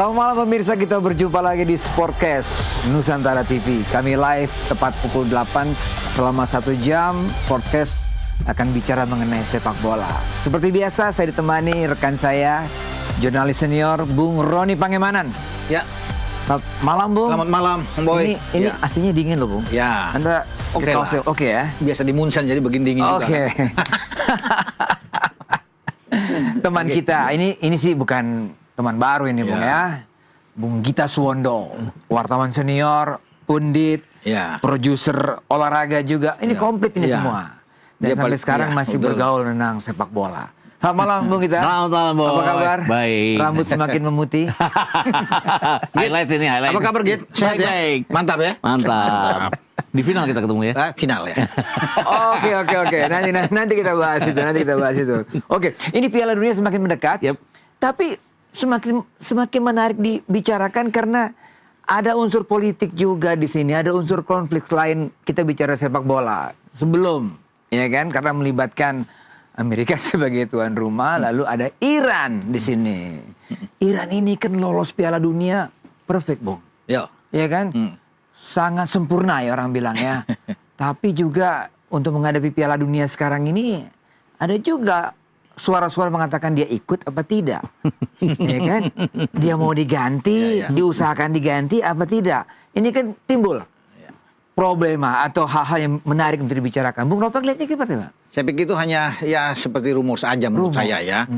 Selamat malam pemirsa, kita berjumpa lagi di Sportcast Nusantara TV. Kami live tepat pukul 8 selama 1 jam. Sportcast akan bicara mengenai sepak bola. Seperti biasa, saya ditemani rekan saya, jurnalis senior Bung Roni Pangemanan. Ya. Selamat malam, Bung. Selamat malam, Boy. Ini ya. aslinya dingin loh, Bung. Ya. Anda Oke lah. Oke ya. Biasa di Munsan jadi begini dingin juga. Oke. Teman kita, ini sih bukan teman baru ini, Bung ya. Bung Gita Suwondo, wartawan senior, pundit, produser olahraga juga. Ini komplit ini semua. Dan sampai sekarang masih bergaul tentang sepak bola. Selamat malam, Bung Gita. Selamat malam, Boy. Apa kabar? Baik. Rambut semakin memutih. Highlight ini, highlight. Apa kabar, Git? Sehat ya? Baik. Mantap ya? Mantap. Di final kita ketemu ya? Final ya. Oke. Nanti kita bahas itu. Oke, ini Piala Dunia semakin mendekat. Yep. Tapi semakin menarik dibicarakan karena ada unsur politik juga di sini, ada unsur konflik selain kita bicara sepak bola. Sebelum, ya kan, karena melibatkan Amerika sebagai tuan rumah, lalu ada Iran di sini. Iran ini kan lolos Piala Dunia perfect, Bung. Ya. Ya kan? Sangat sempurna ya orang bilang ya. Tapi juga untuk menghadapi Piala Dunia sekarang ini ada juga suara-suara mengatakan dia ikut apa tidak. Ya kan? Dia mau diganti, diusahakan diganti apa tidak. Ini kan timbul problema atau hal-hal yang menarik untuk dibicarakan. Bung Ropek lihatnya gimana, Pak? Saya pikir itu hanya ya seperti rumor saja menurut saya ya.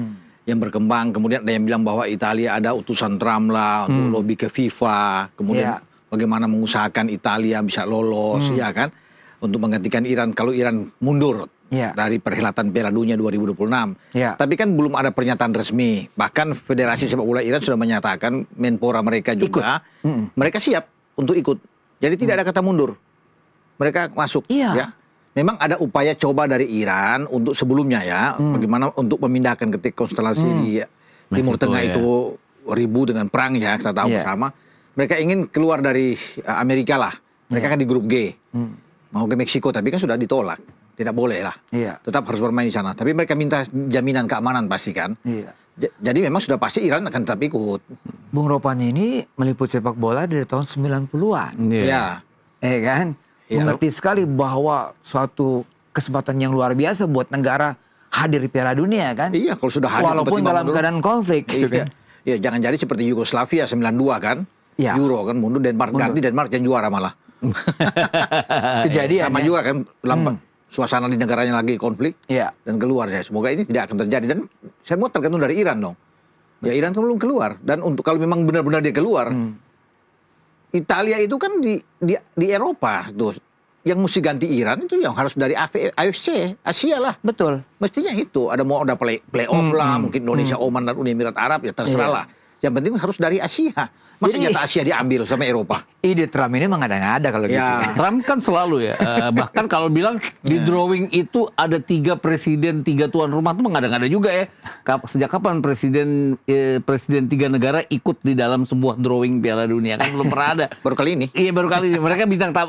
Yang berkembang, kemudian ada yang bilang bahwa Italia ada utusan Trump lah untuk lobby ke FIFA, kemudian bagaimana mengusahakan Italia bisa lolos, ya kan, untuk menggantikan Iran kalau Iran mundur dari perhelatan Piala Dunia 2026. Tapi kan belum ada pernyataan resmi. Bahkan Federasi Sepak Bola Iran sudah menyatakan, Menpora mereka juga, mereka siap untuk ikut. Jadi tidak ada kata mundur. Mereka masuk. Ya. Memang ada upaya coba dari Iran untuk sebelumnya ya, bagaimana untuk memindahkan ketika konstelasi di Timur Tengah itu ribu dengan perang ya, kita tahu bersama. Mereka ingin keluar dari Amerika lah. Mereka kan di grup G. Mau ke Meksiko, tapi kan sudah ditolak. Tidak boleh lah. Tetap harus bermain di sana. Tapi mereka minta jaminan keamanan pasti kan. Jadi memang sudah pasti Iran akan tetap ikut. Bung Ropan ini meliput sepak bola dari tahun 90-an. Kan? Mengerti sekali bahwa suatu kesempatan yang luar biasa buat negara hadir di Piala Dunia kan. Iya, kalau sudah hadir walaupun dalam keadaan konflik. Iya, jangan jadi seperti Yugoslavia 92 kan. Euro kan mundur, Denmark ganti, Denmark yang juara malah. Kejadian sama juga kan suasana di negaranya lagi konflik dan keluar. Semoga ini tidak akan terjadi, dan saya mau tergantung dari Iran dong. Ya Iran kan belum keluar, dan untuk kalau memang benar-benar dia keluar, Italia itu kan di Eropa tuh. Yang mesti ganti Iran itu yang harus dari AFC, Asia lah. Betul. Mestinya itu ada play-off lah, mungkin Indonesia, Oman dan Uni Emirat Arab ya terserah lah. Yang penting harus dari Asia. Masa jatah Asia diambil sama Eropa? Ide Trump ini mengada-ngada kalau gitu. Trump kan selalu ya. Bahkan kalau bilang di drawing itu ada 3 presiden, 3 tuan rumah, itu mengada-ngada juga ya. Sejak kapan presiden 3 negara ikut di dalam sebuah drawing Piala Dunia? Kan belum pernah ada. Baru kali ini? Iya, baru kali ini.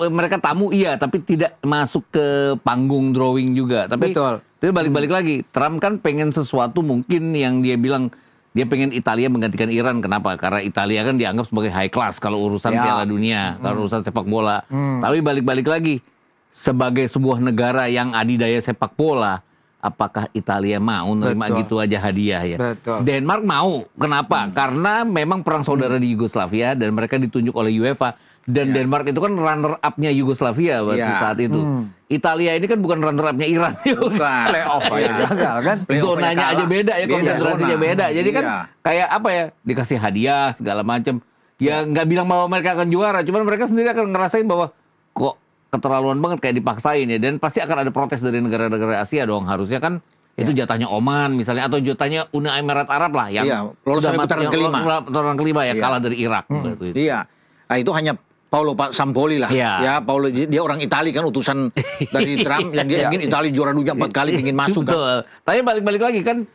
Mereka tamu iya, tapi tidak masuk ke panggung drawing juga. Betul. Tapi balik-balik lagi, Trump kan pengen sesuatu mungkin yang dia bilang, dia pengen Italia menggantikan Iran. Kenapa? Karena Italia kan dianggap sebagai high class kalau urusan Piala Dunia, kalau urusan sepak bola. Tapi balik-balik lagi, sebagai sebuah negara yang adidaya sepak bola, apakah Italia mau nerima gitu aja hadiah ya? Denmark mau. Kenapa? Karena memang perang saudara di Yugoslavia dan mereka ditunjuk oleh UEFA. Dan Denmark itu kan runner up-nya Yugoslavia waktu saat itu. Italia ini kan bukan runner up-nya Iran. Playoff gagal kan? Zonanya aja beda ya, konsentrasinya beda. Jadi kan kayak apa ya, dikasih hadiah segala macam. Ya nggak bilang bahwa mereka akan juara, cuman mereka sendiri akan ngerasain bahwa kok keterlaluan banget kayak dipaksain ya. Dan pasti akan ada protes dari negara-negara Asia dong. Harusnya kan itu jatahnya Oman misalnya, atau jatahnya Uni Emirat Arab lah yang lolos sampai putaran kelima ya, kalah dari Irak. Iya. Nah itu hanya Paolo Sampoli lah, ya Paolo, dia orang Italia kan, utusan dari Trump yang dia ingin Italia juara dunia 4 kali, ingin masuk kan. Tapi balik-balik lagi kan,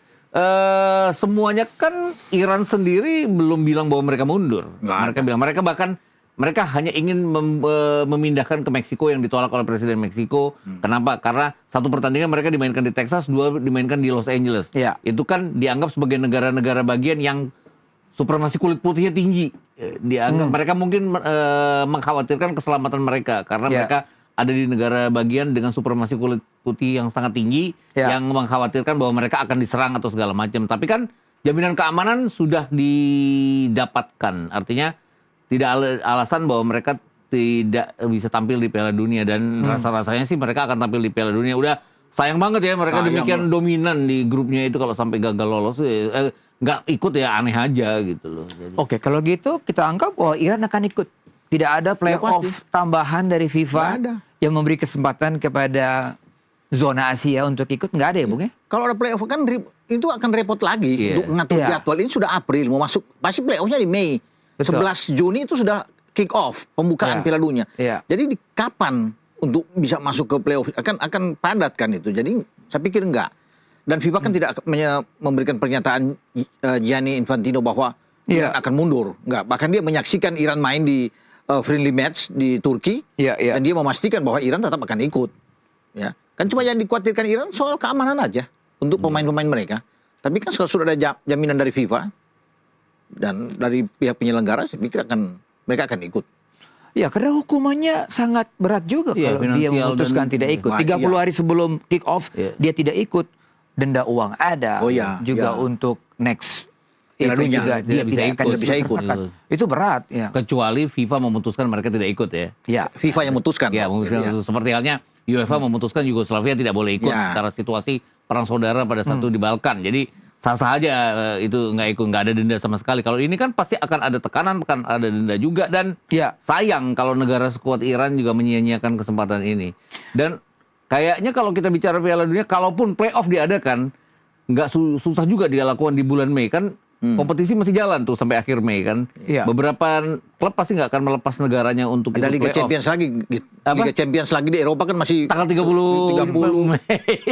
semuanya kan Iran sendiri belum bilang bahwa mereka mundur. Mereka bilang mereka hanya ingin memindahkan ke Meksiko yang ditolak oleh Presiden Meksiko. Kenapa? Karena 1 pertandingan mereka dimainkan di Texas, 2 dimainkan di Los Angeles. Itu kan dianggap sebagai negara-negara bagian yang supremasi kulit putihnya tinggi. Dianggap mereka mungkin mengkhawatirkan keselamatan mereka karena mereka ada di negara bagian dengan supremasi kulit putih yang sangat tinggi, yang mengkhawatirkan bahwa mereka akan diserang atau segala macam. Tapi kan jaminan keamanan sudah didapatkan. Artinya tidak ada alasan bahwa mereka tidak bisa tampil di Piala Dunia, dan rasa-rasanya sih mereka akan tampil di Piala Dunia. Udah sayang banget ya mereka demikian dominan di grupnya itu, kalau sampai gagal lolos nggak ikut ya aneh aja gitu loh. Jadi. Oke, kalau gitu kita anggap bahwa Iran akan ikut. Tidak ada playoff tambahan dari FIFA yang memberi kesempatan kepada zona Asia untuk ikut, nggak ada ya Bung ya? Kalau ada playoff kan itu akan repot lagi untuk mengatur jadwal. Ini sudah April mau masuk, pasti playoffnya di Mei. 11 Juni itu sudah kick off pembukaan Piala Dunia. Jadi kapan untuk bisa masuk ke playoff akan padat kan itu. Jadi saya pikir enggak. Dan FIFA kan tidak memberikan pernyataan Gianni Infantino bahwa Iran akan mundur. Enggak. Bahkan dia menyaksikan Iran main di friendly match di Turki, dan dia memastikan bahwa Iran tetap akan ikut. Ya, kan cuma yang dikhawatirkan Iran soal keamanan aja untuk pemain-pemain mereka. Tapi kan sudah ada jaminan dari FIFA dan dari pihak penyelenggara, saya pikir mereka akan ikut. Ya, karena hukumannya sangat berat juga kalau dia memutuskan tidak ikut. 30 hari sebelum kick off dia tidak ikut, denda uang ada. Juga untuk next event juga dia tidak bisa ikut. Itu berat ya. Kecuali FIFA memutuskan mereka tidak ikut ya. Ya, FIFA yang memutuskan. Ya, seperti halnya UEFA memutuskan Yugoslavia tidak boleh ikut karena situasi perang saudara pada saat itu di Balkan. Jadi sah-sah aja itu nggak ikut, nggak ada denda sama sekali. Kalau ini kan pasti akan ada tekanan, akan ada denda juga, dan sayang kalau negara sekuat Iran juga menyia-nyiakan kesempatan ini. Dan kayaknya kalau kita bicara Piala Dunia, kalaupun playoff diadakan, nggak susah juga dia lakukan di bulan Mei kan. Kompetisi masih jalan tuh sampai akhir Mei kan. Beberapa klub pasti nggak akan melepas negaranya untuk ada Liga Champions lagi. Liga Champions lagi di Eropa kan masih tanggal 30 Mei.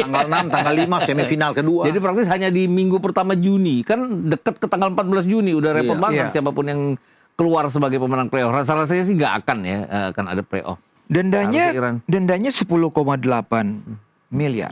Tanggal 6, tanggal 5 semifinal kedua. Jadi praktis hanya di minggu pertama Juni. Kan deket ke tanggal 14 Juni udah repot banget siapapun yang keluar sebagai pemenang playoff. Rasa-rasanya sih nggak akan ya akan ada playoff. Dendanya 10,8 miliar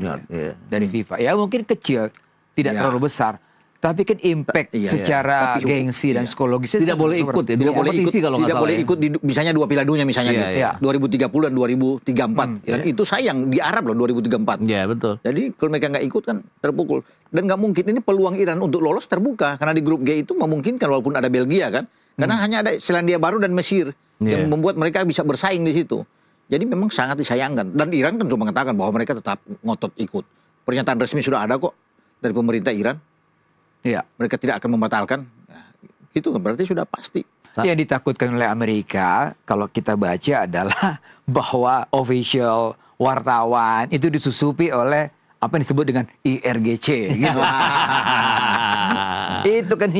dari FIFA. Ya mungkin kecil, tidak terlalu besar. Tapi kan impact secara gengsi dan psikologisnya tidak boleh ikut ya. Tidak boleh ikut kalau tidak boleh ikut di misalnya 2 Piala Dunia misalnya 2030 dan 2034. Dan itu sayang di Arab loh 2034. Iya, betul. Jadi kalau mereka nggak ikut kan terpukul. Dan nggak mungkin, ini peluang Iran untuk lolos terbuka karena di grup G itu memungkinkan walaupun ada Belgia kan. Karena hanya ada Selandia Baru dan Mesir yang membuat mereka bisa bersaing di situ. Jadi memang sangat disayangkan. Dan Iran kan cuma mengatakan bahwa mereka tetap ngotot ikut. Pernyataan resmi sudah ada kok dari pemerintah Iran. Mereka tidak akan membatalkan. Itu berarti sudah pasti. Yang ditakutkan oleh Amerika, kalau kita baca adalah bahwa official wartawan itu disusupi oleh apa yang disebut dengan IRGC. Gitu. Itu kan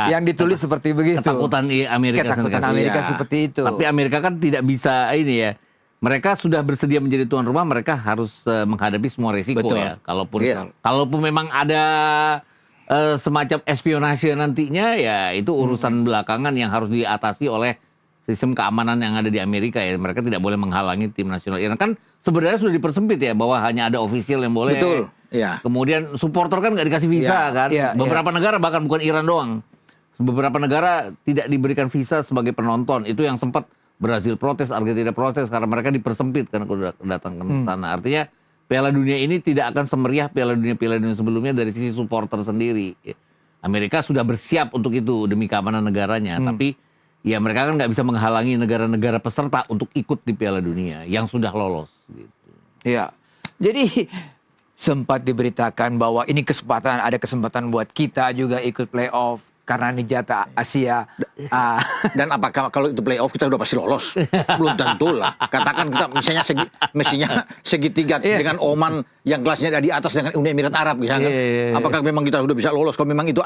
yang ditulis seperti begitu. Ketakutan Amerika seperti itu. Tapi Amerika kan tidak bisa ini ya. Mereka sudah bersedia menjadi tuan rumah, mereka harus menghadapi semua risiko ya. Kalaupun memang ada semacam espionase nantinya, ya itu urusan belakangan yang harus diatasi oleh sistem keamanan yang ada di Amerika ya. Mereka tidak boleh menghalangi tim nasional Iran. Kan sebenarnya sudah dipersempit ya, bahwa hanya ada ofisial yang boleh. Betul. Kemudian supporter kan nggak dikasih visa kan. Beberapa negara, bahkan bukan Iran doang, beberapa negara tidak diberikan visa sebagai penonton. Itu yang sempat Brazil protes, Argentina protes karena mereka dipersempit kan kalau datang ke sana. Artinya Piala Dunia ini tidak akan semeriah Piala Dunia sebelumnya dari sisi supporter sendiri. Amerika sudah bersiap untuk itu demi keamanan negaranya. Tapi ya mereka kan nggak bisa menghalangi negara-negara peserta untuk ikut di Piala Dunia yang sudah lolos. Gitu. Iya. Jadi sempat diberitakan bahwa ini ada kesempatan buat kita juga ikut playoff. Karena ini jatah Asia. Dan apakah kalau itu playoff kita udah pasti lolos? Belum tentu lah. Katakan kita mestinya segitiga dengan Oman yang kelasnya ada di atas dengan Uni Emirat Arab misalnya. Apakah memang kita sudah bisa lolos? Kalau memang itu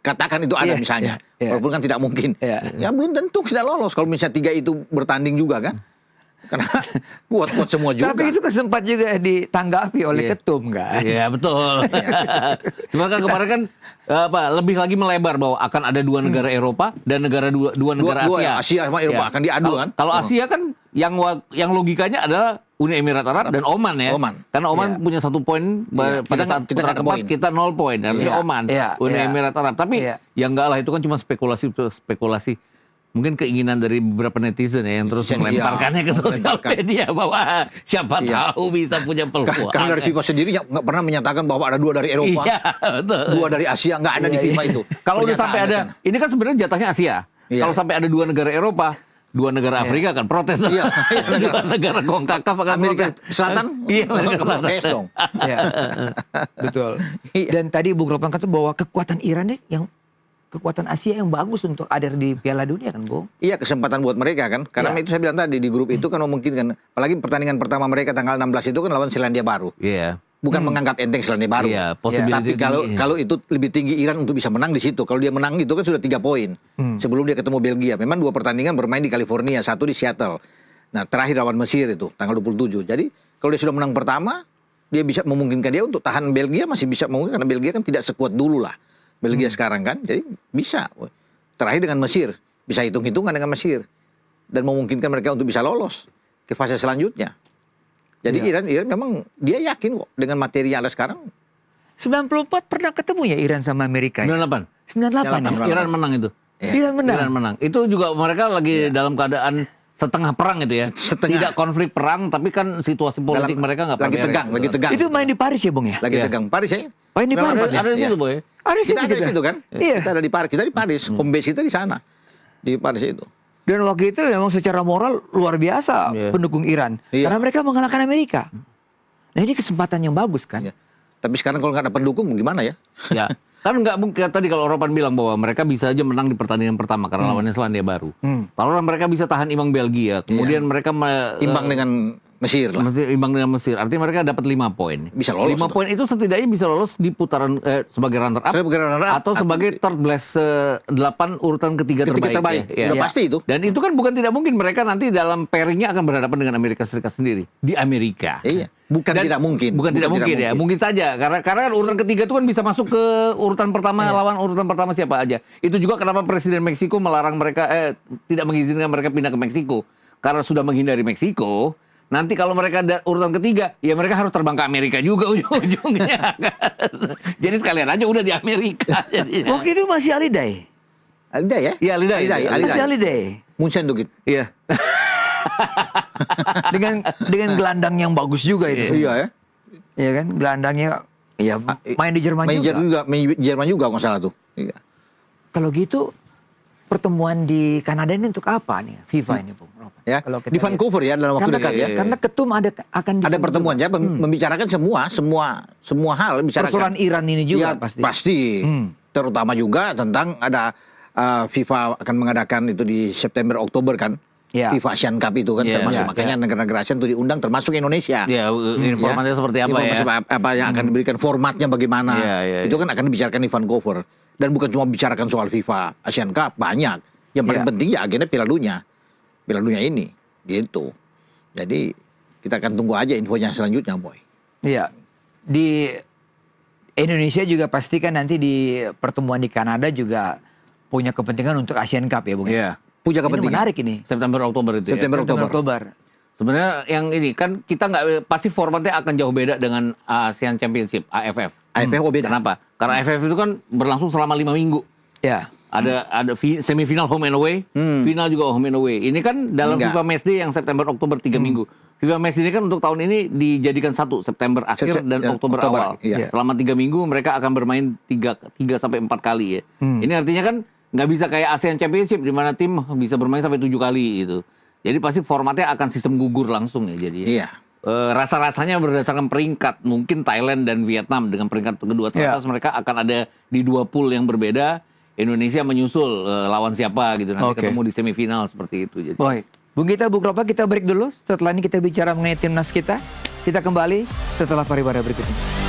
katakan itu ada misalnya. Walaupun kan tidak mungkin. Ya belum tentu kita lolos kalau misalnya 3 itu bertanding juga kan. Karena kuat-kuat semua juga. Tapi itu sempat juga ditanggapi oleh ketum kan? Iya betul. Cuma kan kemarin kan lebih lagi melebar bahwa akan ada 2 negara Eropa dan dua negara Asia. Asia sama Eropa akan diadu kan? Kalau Asia kan yang logikanya adalah Uni Emirat Arab dan Oman ya. Oman. Karena Oman Iya. punya 1 poin Iya, pada saat kita putaran nggak ada keempat poin. kita 0 poin. Harusnya Iya, Oman, iya, Uni iya. Emirat Arab. Tapi Iya. ya enggak lah, itu kan cuma spekulasi. Mungkin keinginan dari beberapa netizen ya yang terus Netizen, melemparkannya ke sosial melemparkan. media bahwa siapa Iya. tahu bisa punya peluang. Karena dari FIFA sendiri nggak pernah menyatakan bahwa ada 2 dari Eropa, Iya, betul. 2 dari Asia, nggak ada di Iya, FIFA iya. itu. Kalau udah Pernyataan sampai ada, di sana. ini kan sebenarnya jatahnya Asia. Iya. Kalau sampai ada 2 negara Eropa, 2 negara Afrika kan protes. Iya. 2 negara CONCACAF akan Amerika protes. Selatan, Iya, Amerika Selatan. protes dong. Ya, betul. Iya. Dan tadi Bung Ropan kata bahwa kekuatan Iran nih yang kekuatan Asia yang bagus untuk hadir di Piala Dunia kan, Bung? Iya, kesempatan buat mereka kan. Karena Iya. itu saya bilang tadi di grup itu kan memungkinkan. Apalagi pertandingan pertama mereka tanggal 16 itu kan lawan Selandia Baru. Iya. Bukan menganggap enteng Selandia Baru. Iya, Tapi possibility kalau tinggi. kalau itu lebih tinggi Iran untuk bisa menang di situ. Kalau dia menang itu kan sudah 3 poin. Sebelum dia ketemu Belgia. Memang 2 pertandingan bermain di California, 1 di Seattle. Nah, terakhir lawan Mesir itu tanggal 27. Jadi, kalau dia sudah menang pertama, dia bisa memungkinkan dia untuk tahan Belgia, masih bisa memungkinkan karena Belgia kan tidak sekuat dulu lah. Belgia sekarang kan. Jadi bisa. Terakhir dengan Mesir, bisa hitung-hitungan dengan Mesir dan memungkinkan mereka untuk bisa lolos ke fase selanjutnya. Jadi Iya. Iran memang dia yakin kok dengan materi yang ada sekarang. 94 pernah ketemu ya Iran sama Amerika ya? 98. 98 ya? Iya. Iran menang itu. Ya. Iran menang. Iran menang. Itu juga mereka lagi dalam keadaan setengah perang itu ya. Setengah. Tidak konflik perang, tapi kan situasi politik mereka nggak lagi beres. tegang, lagi tegang. Itu main di Paris ya, Bung ya? Lagi Iya. tegang. Paris ya. Main di Paris. Ada- Ada di Iya. situ, Boy. Ada Kita ada di situ kan? Iya. Kita ada di Paris. Kita di Paris. Home base kita di sana. Di Paris itu. Dan waktu itu memang secara moral luar biasa Iya. pendukung Iran. Iya. Karena mereka mengalahkan Amerika. Nah ini kesempatan yang bagus kan? Iya. Tapi sekarang kalau nggak ada pendukung gimana ya? Ya. Kan nggak mungkin tadi kalau Ropan bilang bahwa mereka bisa aja menang di pertandingan pertama karena lawannya Selandia Baru. Lalu mereka bisa tahan imbang Belgia, kemudian mereka Imbang dengan Mesir lah. imbang dengan Mesir. Artinya mereka dapat 5 poin. Bisa lolos 5 tuh. poin itu setidaknya bisa lolos di putaran sebagai runner up Saya bukan runner up, atau sebagai third place 8 urutan ketiga Ketika terbaik. terbaik. Ya. Udah Ya. pasti itu. Dan itu kan bukan tidak mungkin mereka nanti dalam pairingnya akan berhadapan dengan Amerika Serikat sendiri di Amerika. Iya. Bukan Dan- tidak mungkin. Bukan tidak mungkin ya, mungkin saja. Karena kan urutan ketiga itu kan bisa masuk ke urutan pertama lawan urutan pertama siapa aja. Itu juga kenapa Presiden Meksiko melarang mereka tidak mengizinkan mereka pindah ke Meksiko. Karena sudah menghindari Meksiko. Nanti kalau mereka ada urutan ketiga, ya mereka harus terbang ke Amerika juga ujung-ujungnya. Jadi sekalian aja udah di Amerika. jadinya. Waktu itu masih Alidai. Ada ya? Iya, Alidai. Masih Alidai. Munchen tuh gitu. Iya. Dengan gelandang yang bagus juga itu. Iya ya. Iya kan? Gelandangnya ya main di Jerman Main juga. Jerman juga, main Jerman juga kalau nggak salah tuh. Iya. Kalau gitu pertemuan di Kanada ini untuk apa nih FIFA ini, Bung? Ropan? Ya. Kalau kita Di lihat. Vancouver ya dalam waktu Karena, dekat ya. karena ketum ada akan Ada disebut pertemuan juga. ya membicarakan semua hal bicarakan. Persoalan Iran ini juga Ya, pasti. pasti. Terutama juga tentang ada FIFA akan mengadakan itu di September Oktober kan. Ya. FIFA Asian Cup itu kan Iya, termasuk iya, makanya negara-negara ASEAN itu diundang termasuk Indonesia. Ya, informasinya seperti apa ya? Informasi apa yang akan diberikan, formatnya bagaimana. Iya, iya, Itu kan akan dibicarakan di Vancouver. Dan bukan cuma bicarakan soal FIFA Asian Cup, banyak. Yang paling Iya. penting ya agenda Piala Dunia. Piala Dunia ini. Gitu. Jadi kita akan tunggu aja infonya selanjutnya, Boy. Iya. Di Indonesia juga pasti kan nanti di pertemuan di Kanada juga punya kepentingan untuk Asian Cup ya, Bung. Iya. Punya Ini kepentingan. menarik ini. September Oktober itu ya. September Oktober. Oktober. Sebenarnya yang ini kan kita nggak pasti formatnya akan jauh beda dengan ASEAN Championship AFF. AFF beda. Kenapa? Karena AFF itu kan berlangsung selama 5 minggu. Ya. Ada semifinal home and away, final juga home and away. Ini kan dalam Enggak. FIFA Matchday yang September Oktober 3 minggu. FIFA Matchday ini kan untuk tahun ini dijadikan satu September akhir dan ya, Oktober Oktober, awal. iya. Selama 3 minggu mereka akan bermain 3 sampai 4 kali ya. Ini artinya kan nggak bisa kayak ASEAN Championship di mana tim bisa bermain sampai 7 kali gitu. Jadi pasti formatnya akan sistem gugur langsung ya jadi. Iya. Rasa-rasanya berdasarkan peringkat, mungkin Thailand dan Vietnam dengan peringkat kedua teratas mereka akan ada di 2 pool yang berbeda. Indonesia menyusul lawan siapa gitu nanti Oke. ketemu di semifinal seperti itu. Jadi. Baik. Bung Gita, Bung Ropa, kita break dulu. Setelah ini kita bicara mengenai timnas kita. Kita kembali setelah pariwara berikut ini.